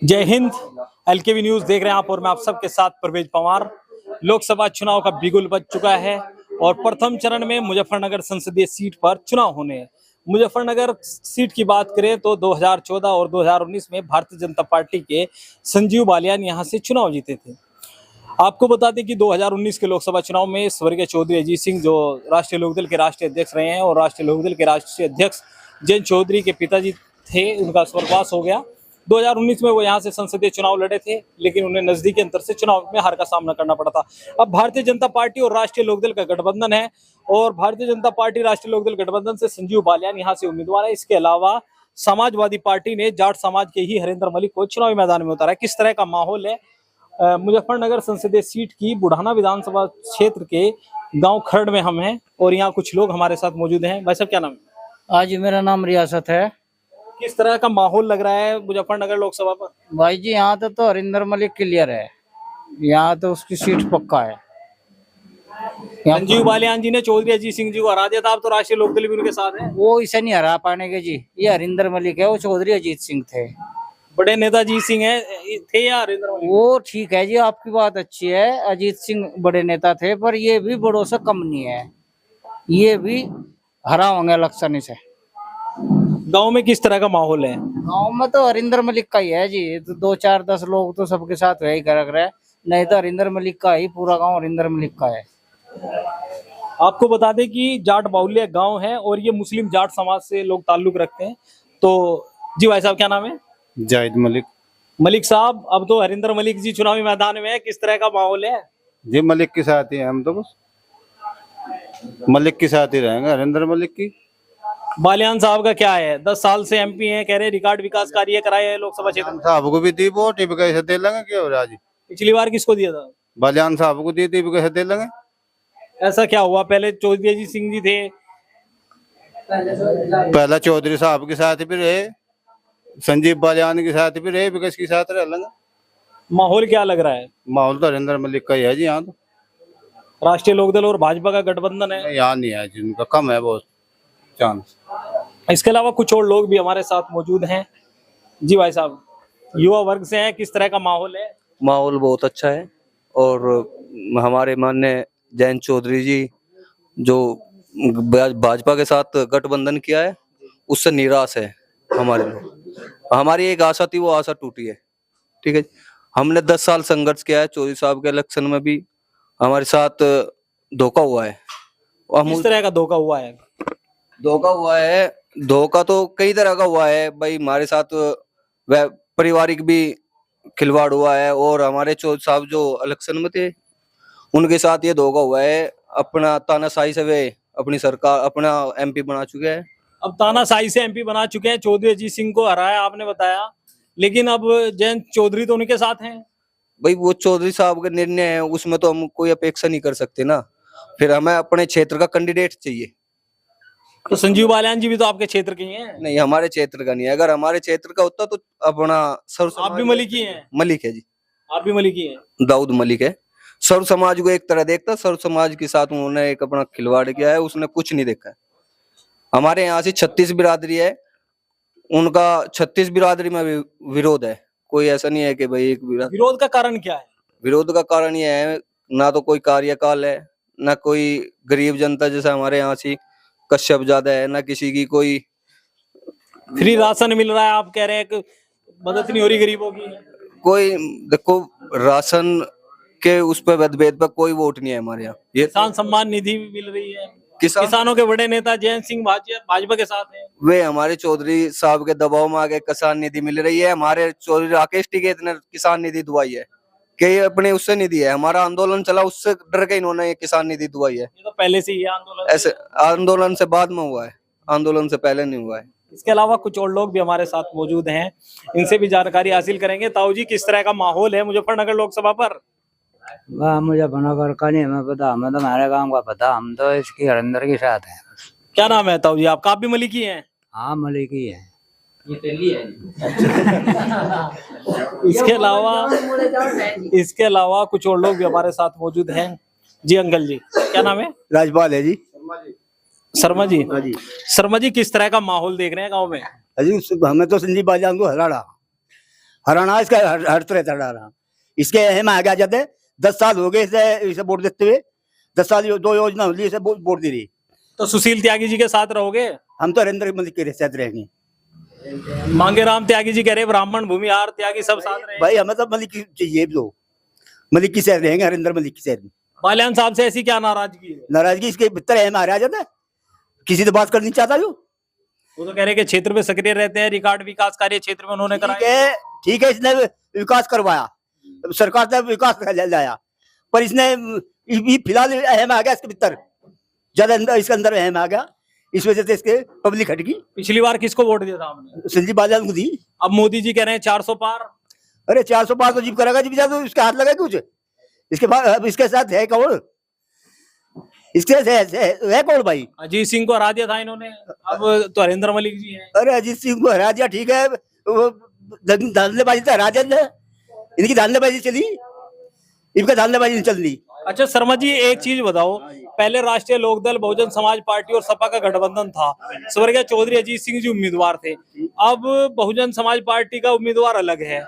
जय हिंद। एलकेवी न्यूज देख रहे हैं आप और मैं आप सबके साथ परवेज पवार। लोकसभा चुनाव का बिगुल बज चुका है और प्रथम चरण में मुजफ्फरनगर संसदीय सीट पर चुनाव होने हैं। मुजफ्फरनगर सीट की बात करें तो 2014 और 2019 में भारतीय जनता पार्टी के संजीव बालियान यहां से चुनाव जीते थे। आपको बता दें कि 2019 के लोकसभा चुनाव में स्वर्गीय चौधरी अजीत सिंह जो राष्ट्रीय लोकदल के राष्ट्रीय अध्यक्ष रहे हैं और राष्ट्रीय लोकदल के राष्ट्रीय अध्यक्ष जयंत चौधरी के पिताजी थे, उनका स्वर्गवास हो गया। 2019 में वो यहाँ से संसदीय चुनाव लड़े थे, लेकिन उन्हें नजदीकी अंतर से चुनाव में हार का सामना करना पड़ा था। अब भारतीय जनता पार्टी और राष्ट्रीय लोकदल का गठबंधन है और भारतीय जनता पार्टी राष्ट्रीय लोकदल गठबंधन से संजीव बालियान यहाँ से उम्मीदवार है। इसके अलावा समाजवादी पार्टी ने जाट समाज के ही हरेंद्र मलिक को चुनावी मैदान में उतारा है। किस तरह का माहौल है मुजफ्फरनगर संसदीय सीट की बुढ़ाना विधानसभा क्षेत्र के गांव खरड़ में हम हैं और यहाँ कुछ लोग हमारे साथ मौजूद हैं। भाई साहब, क्या नाम है? आज मेरा नाम रियासत है। किस तरह का माहौल लग रहा है मुजफ्फरनगर लोकसभा पर? भाई जी, यहाँ तो हरिंदर मलिक क्लियर है। यहाँ तो उसकी सीट पक्का है। संजीव बालियान जी ने चौधरी अजीत सिंह जी को हरा दिया था, अब तो राष्ट्रीय लोकदल भी उनके साथ है। वो इसे नहीं हरा पाएंगे जी। ये हरिंदर मलिक है, वो चौधरी अजीत सिंह थे। बड़े नेता अजीत सिंह थे या हरेंद्र मलिक? वो ठीक है जी, आपकी बात अच्छी है। अजीत सिंह बड़े नेता थे, पर ये भी बड़ों से कम नहीं है। ये भी हरा होंगे इलेक्शन से। गांव में किस तरह का माहौल है? गाँव में तो हरिंदर मलिक का ही है जी। तो 2 4 10 लोग तो सबके साथ वही कर रहे हैं, नहीं तो हरिंदर मलिक का ही पूरा गाँव हरिंदर मलिक का है। आपको बता दें कि जाट बाहुल्य गांव है और ये मुस्लिम जाट समाज से लोग ताल्लुक रखते हैं। तो जी भाई साहब, क्या नाम है? जाहिद मलिक। मलिक साहब, अब तो हरिंदर मलिक जी चुनावी मैदान में है, किस तरह का माहौल है? जी मलिक के साथ ही हैं हम तो, बस मलिक के साथ ही रहेंगे, हरिंदर मलिक की। बालियान साहब का क्या है? 10 साल से एमपी हैं, कह रहे रिकॉर्ड विकास कार्य कराए हैं लोकसभा क्षेत्र में। साहब को भी दी वोट, इब कैसे दे लेंगे? क्या हो रहा जी? पिछली बार किसको दिया था? बलियान साहब को दी थी, इब कैसे दे लेंगे? ऐसा क्या हुआ? पहले चौधरी अजीत सिंह जी थे। पहला चौधरी साहब के साथ भी रहे, संजीव बालियान के साथ भी रहे, इब किसके साथ रह लेंगे? माहौल क्या लग रहा है? माहौल तो हरिंदर मलिक का ही है जी। यहाँ तो राष्ट्रीय लोकदल और भाजपा का गठबंधन है। यहाँ नहीं है जी, उनका कम है बहुत चांस। इसके अलावा कुछ और लोग भी हमारे साथ मौजूद हैं। जी भाई साहब, युवा वर्ग से हैं, किस तरह का माहौल है? माहौल बहुत अच्छा है और हमारे माननीय जयंत चौधरी जी जो भाजपा के साथ गठबंधन किया है उससे निराश है हमारे लोग। हमारी एक आशा थी, वो आशा टूटी है। ठीक है, हमने 10 साल संघर्ष किया है। चौधरी साहब के इलेक्शन में भी हमारे साथ धोखा हुआ है। किस तरह का धोखा हुआ है? धोखा तो कई तरह का हुआ है भाई। हमारे साथ वह पारिवारिक भी खिलवाड़ हुआ है और हमारे चौधरी साहब जो इलेक्शन में थे उनके साथ ये धोखा हुआ है। अपना तानाशाही से वे अपनी सरकार अपना एमपी बना चुके हैं। अब तानाशाही से एमपी बना चुके हैं, चौधरी अजीत सिंह को हराया आपने बताया, लेकिन अब जयंत चौधरी तो उनके साथ हैं। भाई वो चौधरी साहब का निर्णय है, उसमें तो हम कोई अपेक्षा नहीं कर सकते ना। फिर हमें अपने क्षेत्र का कैंडिडेट चाहिए। तो संजीव बालियान जी भी तो आपके क्षेत्र के ही हैं। नहीं, हमारे क्षेत्र का नहीं है। अगर हमारे क्षेत्र का होता तो अपना सर्व आप भी मलिक ही हैं? मलिक है जी, आप भी मलिक ही हैं? दाऊद मलिक है। सर्व समाज को एक तरह देखता, सर्व समाज के साथ उन्होंने एक अपना खिलवाड़ किया है, उसने कुछ नहीं देखा है। हमारे यहाँ से 36 बिरादरी है, उनका 36 बिरादरी में विरोध है। कोई ऐसा नहीं है कि भाई एक विरोध का कारण क्या है? विरोध का कारण यह है, ना तो कोई कार्यकाल है, ना कोई गरीब जनता जैसा हमारे यहाँ से कश्यप ज्यादा है, ना किसी की कोई फ्री राशन मिल रहा है, आप कह रहे हैं कि मदद नहीं हो रही गरीबों की। कोई देखो राशन के उस पर मतभेद पर कोई वोट नहीं है हमारे यहाँ। ये किसान सम्मान निधि भी मिल रही है। किसान किसानों के बड़े नेता जयंत सिंह भाजपा के साथ हैं। वे हमारे चौधरी साहब के दबाव में आके किसान निधि मिल रही है। हमारे चौधरी राकेश टिकैत ने किसान निधि दुआई है कि ये अपने उससे निधि है। हमारा आंदोलन चला, उससे डर के इन्होंने ये किसान निधि दुआई है। ये तो पहले से ही आंदोलन ऐसे आंदोलन से बाद में हुआ है, आंदोलन से पहले नहीं हुआ है। इसके अलावा कुछ और लोग भी हमारे साथ मौजूद हैं, इनसे भी जानकारी हासिल करेंगे। ताऊ जी, किस तरह का माहौल है मुजफ्फरनगर लोकसभा पर? मुझे बनाकर का नहीं हमें पता, हमें तो हमारे गाँव का पता। हम तो इसकी हरिंदर के साथ है। क्या नाम है ताऊ जी आपका? आप भी मलिक ही हैं? हाँ, मलिक ही है। इसके अलावा कुछ और लोग भी हमारे साथ मौजूद हैं। जी अंकल जी, क्या नाम है? राजपाल है जी। शर्मा जी। हाँ जी। शर्मा जी, किस तरह का माहौल देख रहे हैं गांव में? अजी हमें तो संजीव बालियान को हराड़ा। हरियाणा इसका हर तरह से हरियाणा इसके अहम आ गया जाते 10 साल हो गए इसे वोट देते हुए 10 साल 2 योजना हुई इसे वोट दे रही। तो सुशील त्यागी जी के साथ रहोगे? हम तो नरेंद्र मोदी के साथ रहेंगे। मांगेराम त्यागी जी कह रहे ब्राह्मण भूमिहार त्यागी सब साथ रहे। भाई हमें तो मलिक चाहिए दो, मलिक की साथ रहेंगे, हरिंदर मलिक की साथ। बालियान साहब से ऐसी क्या नाराजगी है? नाराजगी इसके भीतर अहम आ जाता है, किसी से बात करनी चाहता जो। वो तो कह रहे कि क्षेत्र में सक्रिय रहते हैं, रिकॉर्ड विकास कार्य क्षेत्र में उन्होंने कराया। ठीक है इसने विकास करवाया, सरकार ने विकास लाया, पर इसने फिलहाल अहम आ गया इसके भीतर, ज्यादा इसके अंदर अहम आ गया, इस वजह से इसके पब्लिक हट गई। पिछली बार किसको वोट दिया था आपने? संजीव बालियान को दी। अब मोदी जी कह रहे हैं 400 पार। अरे 400 पार तो जीप करेगा, जीप तो इसके हाथ लगा कुछ, इसके बाद इसके साथ है कौन, इसके है कौन भाई? अजीत सिंह को हरा दिया था इन्होंने, अब तो हरिंदर मलिक जी हैं। अरे अजीत सिंह को हरा दिया ठीक है, धांधलेबाजी तो हरा दिया, इनकी धांधलेबाजी चली, इनका धांधलेबाजी नहीं चल रही। अच्छा शर्मा जी एक चीज बताओ, पहले राष्ट्रीय लोकदल, बहुजन समाज पार्टी और सपा का गठबंधन था, स्वर्गीय चौधरी अजीत सिंह जी उम्मीदवार थे। अब बहुजन समाज पार्टी का उम्मीदवार अलग है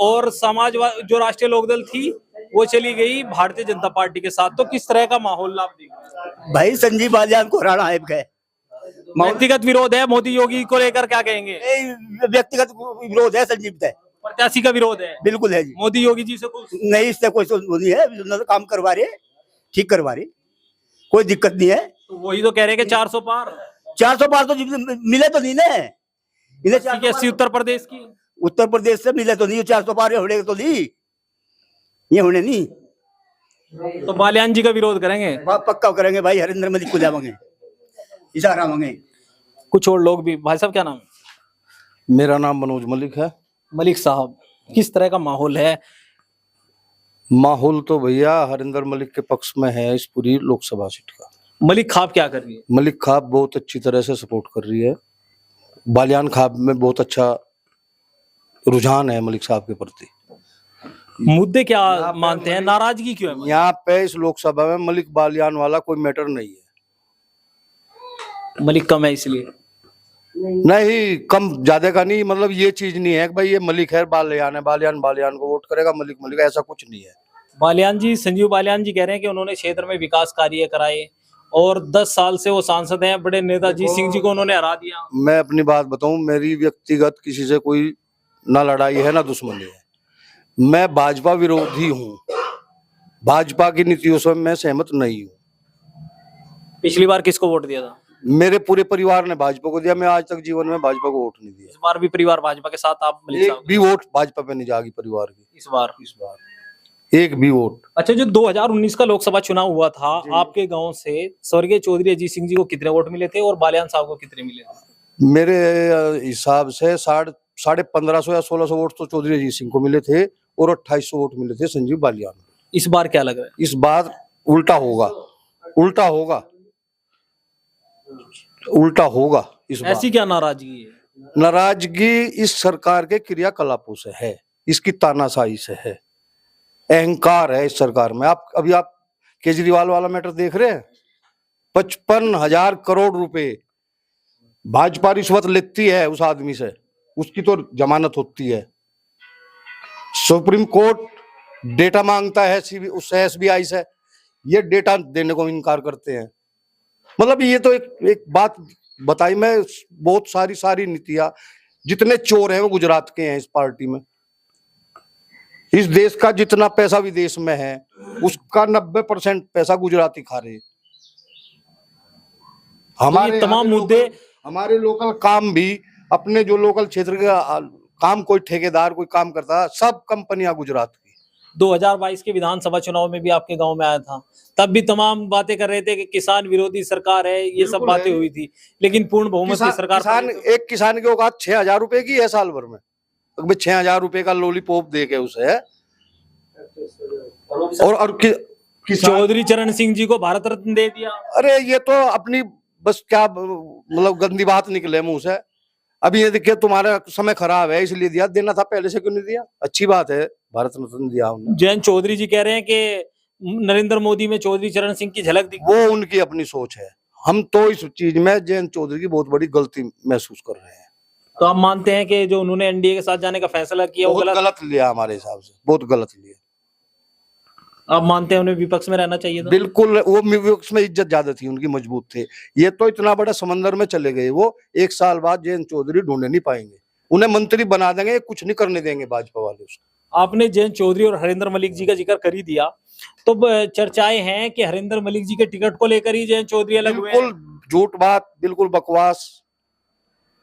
और समाजवाद जो राष्ट्रीय लोकदल थी वो चली गई भारतीय जनता पार्टी के साथ। तो किस तरह का माहौल आप देख रहे हैं? भाई संजीव बालियान को हराना है, व्यक्तिगत विरोध है मोदी योगी को लेकर, क्या कहेंगे? व्यक्तिगत विरोध है संजीव तय, प्रत्याशी का विरोध है बिल्कुल है जी। मोदी योगी जी से कुछ नहीं, इससे कोई नहीं है, काम करवा रहे, ठीक करवा रहे, कोई दिक्कत नहीं है। तो वही तो कह रहे हैं कि 400 पार 400 पार तो मिले तो नहीं ना इन्हें, 80 उत्तर प्रदेश की, उत्तर प्रदेश से मिले तो नहीं, 400 पार होने तो नहीं, ये होने नहीं। तो बालियान जी का विरोध करेंगे? पक्का करेंगे भाई, हरिंदर मलिक को जावांगे, इशारा मांगे। कुछ और लोग भी। भाई साहब क्या नाम है? मेरा नाम मनोज मलिक है। मलिक साहब किस तरह का माहौल है? माहौल तो भैया हरिंदर मलिक के पक्ष में है इस पूरी लोकसभा सीट का। मलिक खाब क्या कर रही है? मलिक खाब बहुत अच्छी तरह से सपोर्ट कर रही है, बालियान खाब में बहुत अच्छा रुझान है मलिक साहब के प्रति। मुद्दे क्या मानते हैं, नाराजगी क्यों है? यहाँ पे इस लोकसभा में मलिक बालियान वाला कोई मैटर नहीं है। मलिक कम है इसलिए? नहीं, कम ज्यादा का नहीं, मतलब ये चीज नहीं है कि भाई ये मलिक है बालियान है, बालियान बालियान को वोट करेगा, मलिक मलिक, ऐसा कुछ नहीं है। बालियान जी, संजीव बालियान जी कह रहे हैं कि उन्होंने क्षेत्र में विकास कार्य कराए और 10 साल से वो सांसद हैं, बड़े नेता अजीत सिंह जी को उन्होंने हरा दिया। मैं अपनी बात बताऊं, मेरी व्यक्तिगत किसी से कोई ना लड़ाई है ना दुश्मनी है, मैं भाजपा विरोधी हूँ, भाजपा की नीतियों से मैं सहमत नहीं हूँ। पिछली बार किसको वोट दिया था? मेरे पूरे परिवार ने भाजपा को दिया, मैं आज तक जीवन में भाजपा को वोट नहीं दिया। इस बार भी परिवार भाजपा के साथ आप? मलिक एक साहब भी वोट भाजपा पे नहीं जाएगी परिवार की इस बार एक भी वोट। अच्छा, जो 2019 का लोकसभा चुनाव हुआ था, आपके गांव से स्वर्गीय चौधरी अजीत सिंह जी को कितने वोट मिले थे और बालियान साहब को कितने मिले थे? मेरे हिसाब से 1550 या 1600 वोट तो चौधरी अजीत सिंह को मिले थे और 2800 वोट मिले थे संजीव बालियान। इस बार क्या लग रहा है? इस बार उल्टा होगा, उल्टा होगा, उल्टा होगा इस बार। ऐसी क्या नाराजगी है? नाराजगी इस सरकार के क्रियाकलापों से है, इसकी तानाशाही से है, अहंकार है इस सरकार में। आप केजरीवाल वाला मैटर देख रहे हैं, 55,000 करोड़ रुपए भाजपा रिश्वत लेती है उस आदमी से, उसकी तो जमानत होती है। सुप्रीम कोर्ट डेटा मांगता है उससे, SBI से, ये डेटा देने को इनकार करते हैं। मतलब ये तो एक बात बताई मैं, बहुत सारी नीतियां, जितने चोर हैं वो गुजरात के हैं इस पार्टी में। इस देश का जितना पैसा विदेश में है उसका 90% पैसा गुजराती खा रहे हैं। हमारे तमाम मुद्दे, हमारे लोकल काम भी, अपने जो लोकल क्षेत्र का काम, कोई ठेकेदार कोई काम करता, सब कंपनियां गुजरात की। 2022 के विधानसभा चुनाव में भी आपके गांव में आया था, तब भी तमाम बातें कर रहे थे कि किसान विरोधी सरकार है, ये सब बातें हुई थी, लेकिन पूर्ण बहुमत की सरकार। एक किसान की औकात 6,000 रुपए की है साल भर में, 6,000 रुपए का लॉलीपॉप दे के उसे, और चौधरी चरण सिंह जी को भारत रत्न दे दिया। अरे ये तो अपनी बस क्या मतलब गंदी बात निकले मुंह से। अभी ये देखिए तुम्हारा समय खराब है इसलिए दिया, देना था पहले से क्यों नहीं दिया? अच्छी बात है भारत रत्न दिया उन्होंने। जयंत चौधरी जी कह रहे हैं कि नरेंद्र मोदी में चौधरी चरण सिंह की झलक दिखी। वो उनकी अपनी सोच है, हम तो इस चीज में जयंत चौधरी की बहुत बड़ी गलती महसूस कर रहे हैं। तो आप मानते हैं कि जो उन्होंने एनडीए के साथ जाने का फैसला किया वो बहुत गलत? गलत लिया हमारे हिसाब से, बहुत गलत लिया। आप मानते हैं उन्हें विपक्ष में रहना चाहिए था? बिल्कुल, वो विपक्ष में इज्जत ज्यादा थी उनकी, मजबूत थे। ये तो इतना बड़ा समंदर में चले गए, वो 1 साल बाद जयंत चौधरी ढूंढने नहीं पाएंगे, उन्हें मंत्री बना देंगे, कुछ नहीं करने देंगे भाजपा वाले उसको। आपने जयंत चौधरी और हरिंदर मलिक जी का जिक्र कर ही दिया, तो चर्चाएं हैं कि हरिंदर मलिक जी के टिकट को लेकर ही जयंत चौधरी अलग हुए हैं। बिल्कुल झूठ बात, बिल्कुल बकवास।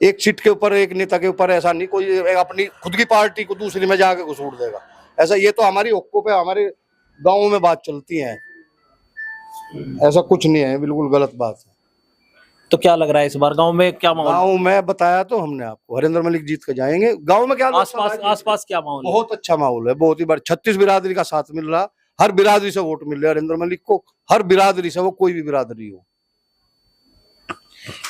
एक सीट के ऊपर, एक नेता के ऊपर ऐसा नहीं, कोई अपनी खुद की पार्टी को दूसरी में जाके घुसूड़ देगा ऐसा। ये तो हमारी हुक्कों पे, हमारे गाँव में बात चलती है, ऐसा कुछ नहीं है, बिल्कुल गलत बात है। तो क्या लग रहा है इस बार गांव में क्या माहौल? गाँव में बताया तो हमने आपको, हरिंदर मलिक जीत कर जाएंगे। गाँव में क्या आसपास क्या माहौल है? बहुत अच्छा माहौल है, बहुत ही बड़ा। 36 बिरादरी का साथ मिल रहा, हर बिरादरी से वोट मिल रहा है हरिंदर मलिक को, हर बिरादरी से, वो कोई भी बिरादरी हो।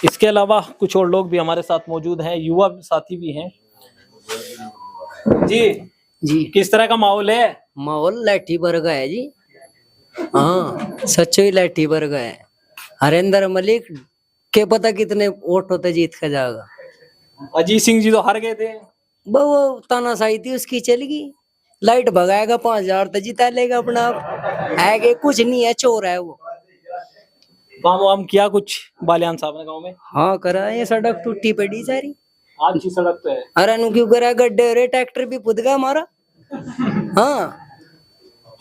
इसके अलावा कुछ और लोग भी हमारे साथ मौजूद हैं, युवा साथी भी हैं। जी जी, किस तरह का माहौल है? माहौल लाठी वर्गा है जी। हाँ, सच्चो ही लाठी वर्गा है। हरिंदर मलिक के पता कितने वोट होते जीत का जाएगा। अजीत सिंह जी तो हार गए थे। वो तानाशाही थी उसकी, चलेगी। लाइट भगाएगा 5000 तो जिता लेगा अपना आप। आगे कुछ नहीं है, चोर है वो। काम वाम किया कुछ बालियान साहब ने गाँव में? हाँ करा, ये सड़क टूटी पड़ी सारी। आज की सड़क तो है। अरे नु क्यों करा, गड्ढे हो रहे, ट्रैक्टर भी फुद गया हमारा। हाँ,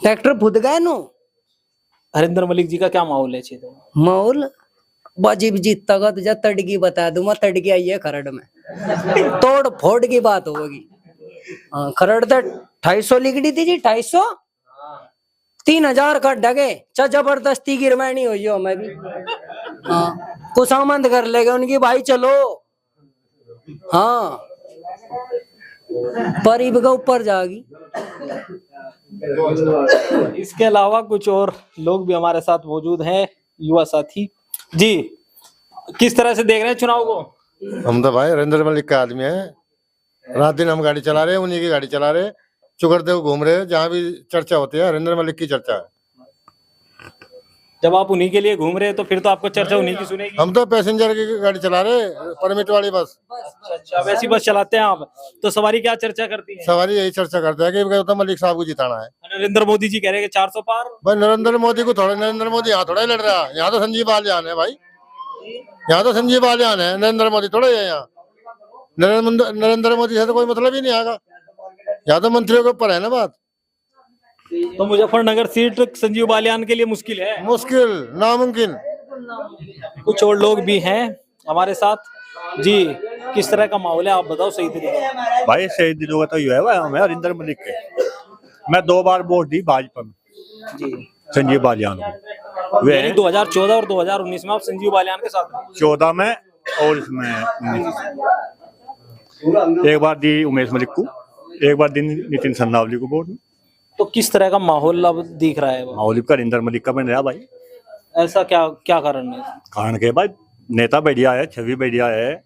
ट्रैक्टर फुद गया नो। हरिंदर मलिक जी का क्या माहौल है क्षेत्र में? माहौल बाजी भी जीतता का तुझे तड़की बता दूंगा, तड़की आई है खरड़ में, तोड़ फोड़ की बात होगी। खरड़ तो 250 लिखी थी जी, 250 3000 का डगे जबरदस्ती गिरवानी हुई हो। मैं भी कुछ आमंद कर लेगा उनकी, भाई चलो। हाँ, परीब का ऊपर जाएगी। इसके अलावा कुछ और लोग भी हमारे साथ मौजूद हैं, युवा साथी। जी किस तरह से देख रहे हैं चुनाव को? हम तो भाई हरिंदर मलिक का आदमी है। रात दिन हम गाड़ी चला रहे हैं, उन्हीं की गाड़ी चला रहे, चुकरते हुए घूम रहे हैं। जहाँ भी चर्चा होती है हरिंदर मलिक की चर्चा है। जब आप उन्हीं के लिए घूम रहे हैं तो फिर तो आपको चर्चा उन्हीं की सुनेगी। हम तो पैसेंजर की गाड़ी चला रहे, परमिट वाली बस। अच्छा, वैसी बस चलाते हैं आप, तो सवारी क्या चर्चा करती है? सवारी यही चर्चा करता है कि गौतम मलिक साहब को जिताना है। नरेंद्र मोदी जी कह रहे हैं कि 400 पार। भाई नरेंद्र मोदी को थोड़ा, नरेंद्र मोदी यहाँ थोड़ा ही लड़ रहा है, यहाँ तो संजीव बालियान है भाई। यहाँ तो संजीव बालियान है, नरेंद्र मोदी थोड़ा ही है। यहाँ नरेंद्र मोदी से तो कोई मतलब ही नहीं आएगा, यहाँ तो मंत्रियों के ऊपर है ना बात। तो मुजफ्फरनगर सीट संजीव बालियान के लिए मुश्किल है? मुश्किल, नामुमकिन। कुछ और लोग भी हैं हमारे साथ। जी किस तरह का माहौल है आप बताओ सही तरीके? भाई सही दिनों का तो ये है, हमें हरिंदर मलिक के, मैं 2 बार वोट दी भाजपा में जी संजीव बालियान को। वे 2014 और 2019 में आप संजीव बालियान के साथ? 14 में और इसमें 19। एक बार दी उमेश मलिक को, एक बार दी नितिन सन्नावली को वोट। तो किस तरह का माहौल अब दिख रहा है? माहौल का हरिंदर मलिक का बन रहा भाई। ऐसा क्या क्या कारण है? कारण के भाई नेता बढ़िया है, छवि बढ़िया है।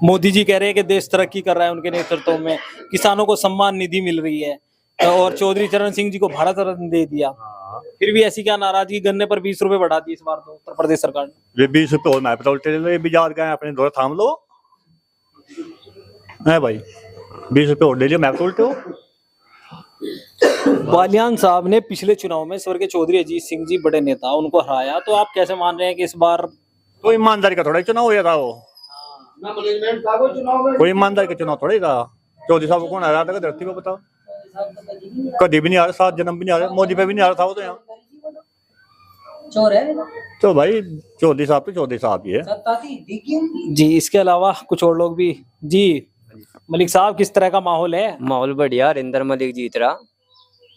मोदी जी कह रहे हैं कि देश तरक्की कर रहा है उनके नेतृत्व में, किसानों को सम्मान निधि मिल रही है, और चौधरी चरण सिंह जी को भारत रत्न दे दिया। फिर भी ऐसी क्या नाराजगी? गन्ने पर 20 रुपए बढ़ा दी इस बार तो उत्तर प्रदेश सरकार ने। वे 20 रुपये और मैं उल्टे ये भी याद गए अपने दौरा थाम लो है भाई, 20 रुपये और ले लियो, मैं उल्टे हो। बालियान साहब ने पिछले चुनाव में स्वर्गीय चौधरी अजीत सिंह जी बड़े नेता, उनको हराया, तो आप कैसे मान रहे हैं कि इस बार? तो ईमानदारी का थोड़ा ही चुनाव हुआ था वो, कोई ईमानदारी का चुनाव थोड़ा ही था। चौधरी साहब को कौन हरा था धरती पे बताओ? कभी भी नहीं आ रहा, 7 जन्म भी नहीं आ रहा, मोदी पे भी नहीं आ रहा था वो तो यहाँ। चोर है तो भाई चौधरी साहब तो चौधरी साहब ही है। जी इसके अलावा कुछ और लोग भी। जी मलिक साहब किस तरह का माहौल है? माहौल बढ़िया, हरिंदर मलिक जीत रहा।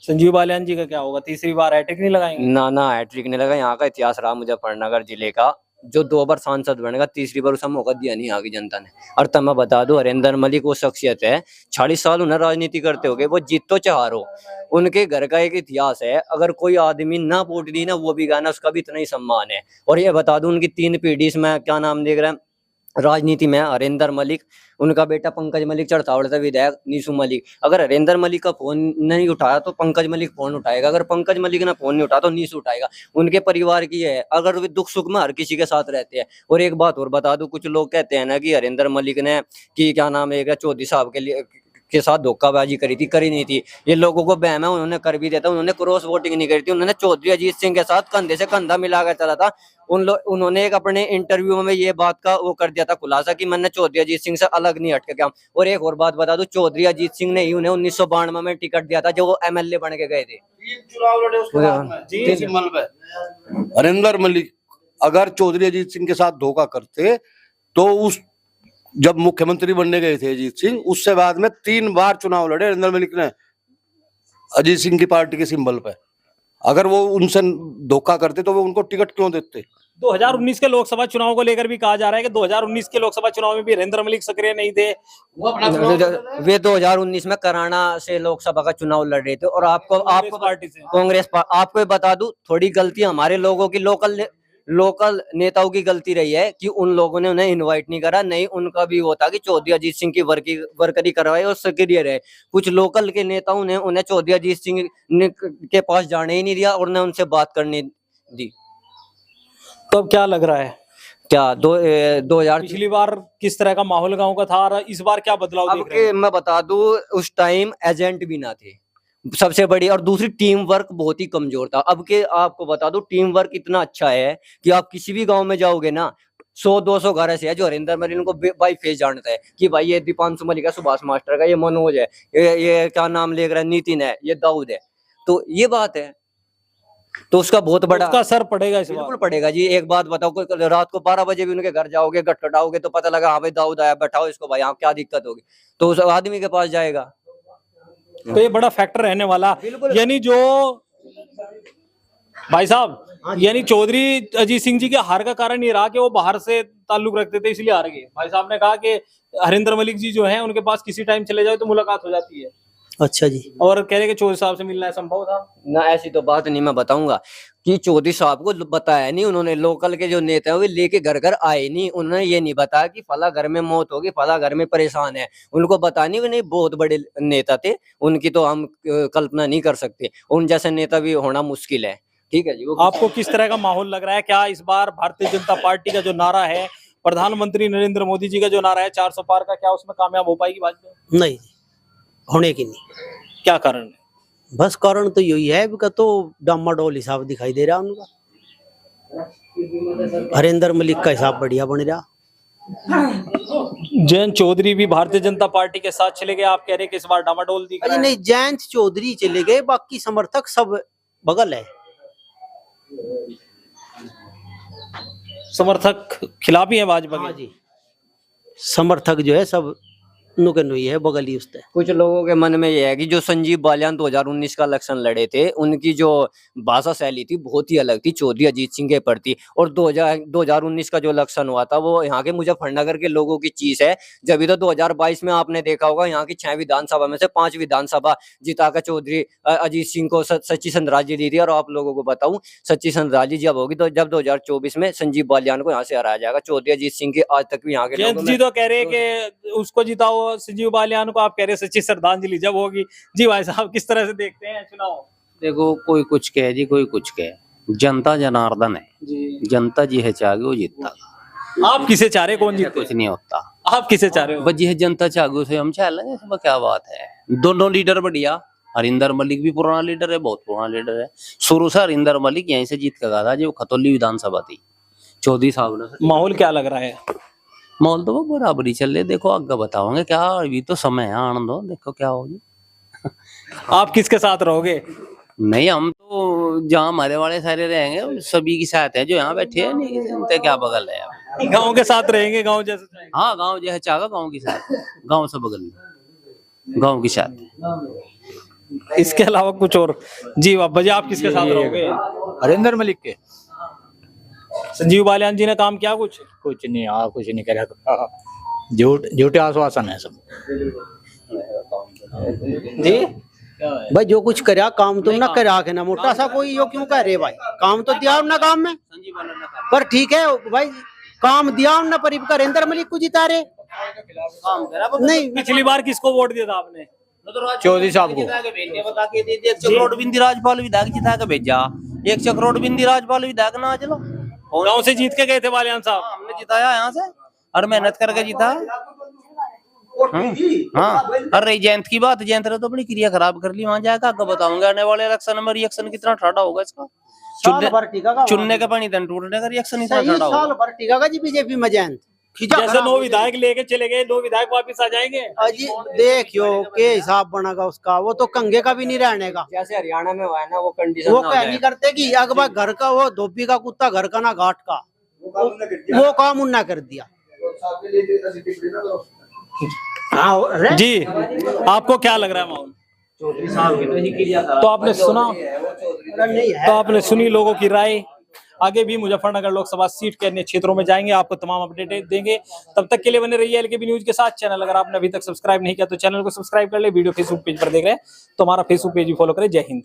संजीव बालियान जी का क्या होगा? तीसरी बार हैट्रिक नहीं लगाएंगे? ना हैट्रिक नहीं लगा। यहाँ का इतिहास रहा मुजफ्फरनगर जिले का, जो 2 बार सांसद बनेगा, तीसरी बार उसे मौका दिया नहीं आगे जनता ने। और तब मैं बता दूं, हरिंदर मलिक वो शख्सियत है, 40 साल उन्हें राजनीति करते हो गए, वो जीत तो चाहो, उनके घर का एक इतिहास है। अगर कोई आदमी ना वोट दी ना, वो भी गाना, उसका भी इतना ही सम्मान है। और ये बता दूं, उनकी 3 पीढ़ी, इसमें क्या नाम देख रहे हैं, राजनीति में हरिंदर मलिक, उनका बेटा पंकज मलिक चढ़तावड़ था विधायक नीसू मलिक। अगर हरिंदर मलिक का फोन नहीं उठाया तो पंकज मलिक फोन उठाएगा, अगर पंकज मलिक ने फोन नहीं उठाया तो नीसू उठाएगा। उनके परिवार की है, अगर वे दुख सुख में हर किसी के साथ रहते हैं। और एक बात और बता दूं, कुछ लोग कहते हैं ना कि हरिंदर मलिक ने कि क्या नाम है चौधरी साहब के साथ धोखाबाजी करी थी, करी नहीं थी। ये लोगों को बहम है, उन्होंने कर भी देता, उन्होंने क्रॉस वोटिंग नहीं करी थी, उन्होंने चौधरी अजीत सिंह के साथ कंधे से कंधा मिलाकर चला था। उन्होंने एक अपने इंटरव्यू में ये बात का वो कर दिया था खुलासा कि मैंने चौधरी अजीत सिंह से अलग नहीं हटके काम। और एक और बात बता दूं, चौधरी अजीत सिंह ने ही उन्हें 1992 में टिकट दिया था, जो वो MLA बन के गए थे। हरिंदर मलिक अगर चौधरी अजीत सिंह के साथ धोखा करते तो उस जब मुख्यमंत्री बनने गए थे अजीत सिंह, उससे बाद में 3 बार चुनाव लड़े हरिंदर मलिक ने अजीत सिंह की पार्टी के सिंबल पे। अगर वो उनसे धोखा करते तो वो उनको टिकट क्यों देते? 2019 के लोकसभा चुनाव को लेकर भी कहा जा रहा है कि 2019 के लोकसभा चुनाव में भी हरिंदर मलिक सक्रिय नहीं थे। वे 2019 में कराना से लोकसभा का चुनाव लड़ रहे थे। और आपको पार्टी से कांग्रेस आपको बता दूं, थोड़ी गलती हमारे लोगों की, लोकल नेताओं की गलती रही है कि उन लोगों ने उन्हें इनवाइट नहीं करा। नहीं, उनका भी वो था कि चौधरी अजीत सिंह की वर्करी करवाए और सक्रिय रहे। कुछ लोकल के नेताओं ने उन्हें चौधरी अजीत सिंह के पास जाने ही नहीं दिया और न उनसे बात करने दी। तो अब क्या लग रहा है, क्या 2000 पिछली बार किस तरह का माहौल गांव का था और इस बार क्या बदलाव अब देख रहे हैं? मैं बता दूं, उस टाइम एजेंट भी ना थे, सबसे बड़ी और दूसरी टीम वर्क बहुत ही कमजोर था। अब के आपको बता दूं, टीम वर्क इतना अच्छा है कि आप किसी भी गांव में जाओगे ना, 100-200 घर ऐसे है जो हरिंदर मलिक को बाई फेस जानता है कि भाई ये दीपांशु मलिक है, सुभाष मास्टर का, ये मनोज है, ये क्या नाम ले रहा है, नितिन है, ये दाऊद है। तो ये बात है, तो उसका बहुत बड़ा उसका असर पड़ेगा इस बिल्कुल बार। पड़ेगा जी। एक बात बताओ, कोई रात को 12 बजे भी उनके घर जाओगे, गटगटाओगे तो पता लगा हाँ भाई दाऊद आया, बैठाओ इसको भाई, यहाँ क्या दिक्कत होगी, तो उस आदमी के पास जाएगा। तो ये बड़ा फैक्टर रहने वाला, यानी जो भाई साहब, यानी चौधरी अजीत सिंह जी के हार का कारण ये रहा कि वो बाहर से ताल्लुक रखते थे इसलिए हार गए। भाई साहब ने कहा कि हरिंदर मलिक जी जो हैं उनके पास किसी टाइम चले जाओ तो मुलाकात हो जाती है। अच्छा जी। और कह रहे कि चौधरी साहब से मिलना संभव था ना, ऐसी तो बात नहीं। मैं बताऊंगा कि चौधरी साहब को बताया नहीं उन्होंने, लोकल के जो नेता है वो लेके घर घर आए नहीं, उन्होंने ये नहीं बताया कि फला घर में मौत होगी, फला घर में परेशान है, उनको बतानी भी नहीं। बहुत बड़े नेता थे, उनकी तो हम कल्पना नहीं कर सकते, उन जैसे नेता भी होना मुश्किल है। ठीक है जी। आपको किस तरह का माहौल लग रहा है? क्या इस बार भारतीय जनता पार्टी का जो नारा है, प्रधानमंत्री नरेंद्र मोदी जी का जो नारा है 400 पार का, क्या उसमें कामयाब हो पाएगी भाजपा? नहीं, होने की नहीं। क्या कारण है? बस कारण तो यही है कि तो डामाडोल हिसाब दिखाई दे रहा उनका। हरिंदर मलिक का हिसाब बढ़िया बन रहा। जयंत चौधरी भी भारतीय जनता पार्टी के साथ चले गए, आप कह रहे कि इस बार डामाडोल दिख रहा है। नहीं, जयंत चौधरी चले गए, बाकी समर्थक सब बगल है। समर्थक खिलाफ ही है भाजपा के। हाँ जी, समर्थक जो है सब नुके नुई है, बगल ही उससे। कुछ लोगों के मन में यह है कि जो संजीव बालियान 2019 का इलेक्शन लड़े थे, उनकी जो भाषा शैली थी बहुत ही अलग थी चौधरी अजीत सिंह के प्रति। और 2019 का जो इलेक्शन हुआ था वो यहाँ के मुजफ्फरनगर के लोगों की चीज है। जब तो 2022 में आपने देखा होगा, यहाँ की 6 विधानसभा में से 5 विधानसभा जिताकर चौधरी अजीत सिंह को सच्ची संधराज जी दी थी। और आप लोगों को बताऊं, सच्ची संधराज जी जब होगी तो जब 2024 में संजीव बालियान को यहाँ से हराया जाएगा। चौधरी अजीत सिंह की आज तक भी यहाँ के जयंत लोगों जी में तो कह रहे कि उसको जिताओ संजीव बालियान को, आप कह रहे सच्ची श्रद्धांजलि जब होगी। जी भाई साहब, किस तरह से देखते हैं चुनाव? देखो, कोई कुछ कहे जी, कोई कुछ कहे, जनता जनार्दन है जी। जनता जी है चाहे वो जीतता। आप किसे चाह रहे, कौन जीते? कुछ नहीं होता। आप किसे चाह रहे हो? बस ये जनता चाहू से हम चाह लेंगे, इसमें क्या बात है। दोनों लीडर बढ़िया, हरिंदर मलिक भी पुराना लीडर है, बहुत पुराना लीडर है। शुरू से हरिंदर मलिक यहीं से जीत कर गया था, जो खतौली विधानसभा थी। चौधरी साहब ने। माहौल क्या लग रहा है? माहौल तो वो बराबरी चल रही। देखो आगे बताओगे क्या, अभी तो समय है, आनंद हो, देखो क्या होगी। आप किसके साथ रहोगे? नहीं, हम तो जहाँ हमारे वाले सारे रहेंगे सभी के साथ है, जो यहाँ बैठे हैं नहीं जानते क्या बगल है। गांव के साथ रहेंगे, गांव जैसे चाहेंगे। हाँ, गांव जैसे चाहेगा, गांव के साथ, गांव से बगल में, गांव के साथ। इसके अलावा कुछ और? जी बाबा जी, आप किसके साथ रहोगे? हरिंदर मलिक के। संजीव बालियान जी ने काम किया कुछ नहीं, हाँ कुछ नहीं करा, झूठे आश्वासन है सब। जी भाई, जो कुछ करा काम तुम ना करा के ना, मोटा सा कोई यो क्यों कह रहे भाई, काम तो दिया ना काम में। पर ठीक है भाई, काम दिया हमने परिप का हरिंदर मलिक को जिता रहे नहीं। पिछली बार किसको वोट दिया था आपने? चौधरी साहब को। बता के दे दिया। चक्रोड़ बिंदी राजपाल विधायक जिता के भेजा, एक चक्रोड़ बिंदी राजपाल विधायक ना चलो गांव से जीत के गए थे बालियान साहब। हमने जिताया यहाँ से और मेहनत करके जीता। हाँ, अरे जयंत की बात, जयंत ने तो अपनी क्रिया खराब कर ली, वहां जाकर आपको बताऊंगा आने वाले इलेक्शन में रिएक्शन कितना ठाड़ा होगा इसका। चुनने का पानी तन टूटने का रिएक्शन इतना ठाड़ा होगा। साल भर टीका जी बीजेपी में जयंत जैसे 9 विधायक लेके चले गए, 9 विधायक वापिस आ जाएंगे। अजी देखियो के हिसाब बनेगा उसका, वो तो कंगे का भी नहीं रहने का। जैसे हरियाणा में हुआ है ना वो कंडीशन, वो क्या नहीं करते कि अगवा घर का वो धोबी का कुत्ता घर का ना घाट का, वो काम उन्ना कर दिया। जी आपको क्या लग रहा है माहौल? तो आपने सुना, तो आपने सुनी लोगों की राय। आगे भी मुजफ्फरनगर लोकसभा सीट के अन्य क्षेत्रों में जाएंगे, आपको तमाम अपडेट देंगे। तब तक के लिए बने रहिए एलकेबी न्यूज के साथ। चैनल अगर आपने अभी तक सब्सक्राइब नहीं किया तो चैनल को सब्सक्राइब कर ले। वीडियो फेसबुक पेज पर देख रहे हैं तो हमारा फेसबुक पेज भी फॉलो करें। जय हिंद।